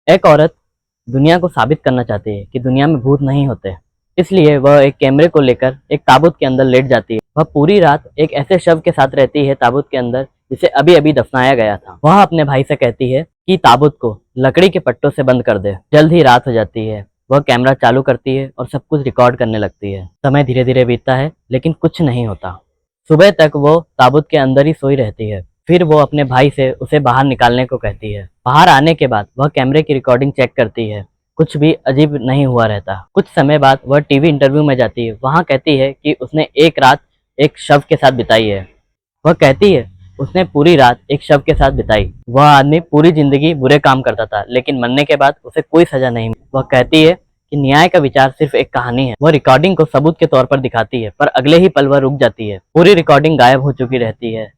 एक औरत दुनिया को साबित करना चाहती है कि दुनिया में भूत नहीं होते। इसलिए वह एक कैमरे को लेकर एक ताबूत के अंदर लेट जाती है। वह पूरी रात एक ऐसे शव के साथ रहती है ताबूत के अंदर जिसे अभी अभी दफनाया गया था। वह अपने भाई से कहती है कि ताबूत को लकड़ी के पट्टों से बंद कर दे। जल्द ही रात हो जाती है। वह कैमरा चालू करती है और सब कुछ रिकॉर्ड करने लगती है। समय धीरे धीरे बीतता है लेकिन कुछ नहीं होता। सुबह तक वो ताबूत के अंदर ही सोई रहती है। फिर वो अपने भाई से उसे बाहर निकालने को कहती है। बाहर आने के बाद वह कैमरे की रिकॉर्डिंग चेक करती है। कुछ भी अजीब नहीं हुआ रहता। कुछ समय बाद वह टीवी इंटरव्यू में जाती है। वहां कहती है कि उसने एक रात एक शव के साथ बिताई है। वह कहती है उसने पूरी रात एक शव के साथ बिताई। वह आदमी पूरी जिंदगी बुरे काम करता था लेकिन मरने के बाद उसे कोई सजा नहीं मिली। वह कहती है कि न्याय का विचार सिर्फ एक कहानी है। वह रिकॉर्डिंग को सबूत के तौर पर दिखाती है पर अगले ही पल वह रुक जाती है। पूरी रिकॉर्डिंग गायब हो चुकी रहती है।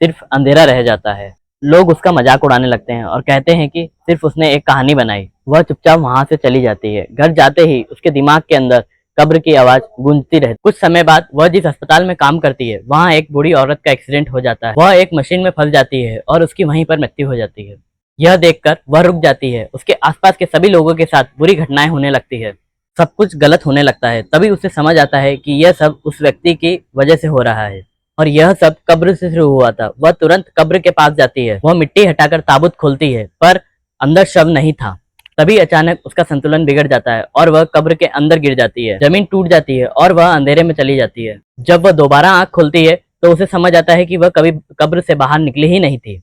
सिर्फ अंधेरा रह जाता है। लोग उसका मजाक उड़ाने लगते हैं और कहते हैं कि सिर्फ उसने एक कहानी बनाई। वह चुपचाप वहां से चली जाती है। घर जाते ही उसके दिमाग के अंदर कब्र की आवाज गूंजती रहती। कुछ समय बाद वह जिस अस्पताल में काम करती है वहां एक बूढ़ी औरत का एक्सीडेंट हो जाता है। वह एक मशीन में फंस जाती है और उसकी वहीं पर मृत्यु हो जाती है। यह देखकर वह रुक जाती है। उसके आसपास के सभी लोगों के साथ बुरी घटनाएं होने लगती है। सब कुछ गलत होने लगता है। तभी उसे समझ आता है कि यह सब उस व्यक्ति की वजह से हो रहा है और यह सब कब्र से शुरू हुआ था। वह तुरंत कब्र के पास जाती है। वह मिट्टी हटाकर ताबूत खोलती है पर अंदर शव नहीं था। तभी अचानक उसका संतुलन बिगड़ जाता है और वह कब्र के अंदर गिर जाती है। जमीन टूट जाती है और वह अंधेरे में चली जाती है। जब वह दोबारा आंख खोलती है तो उसे समझ आता है कि वह कभी कब्र से बाहर निकली ही नहीं थी।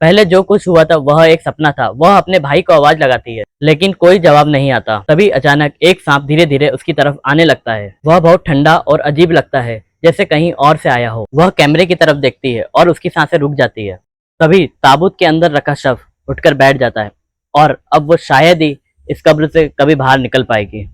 पहले जो कुछ हुआ था वह एक सपना था। वह अपने भाई को आवाज लगाती है लेकिन कोई जवाब नहीं आता। तभी अचानक एक सांप धीरे धीरे उसकी तरफ आने लगता है। वह बहुत ठंडा और अजीब लगता है जैसे कहीं और से आया हो। वह कैमरे की तरफ देखती है और उसकी सांसें रुक जाती है। तभी ताबूत के अंदर रखा शव उठकर बैठ जाता है और अब वो शायद ही इस कब्र से कभी बाहर निकल पाएगी।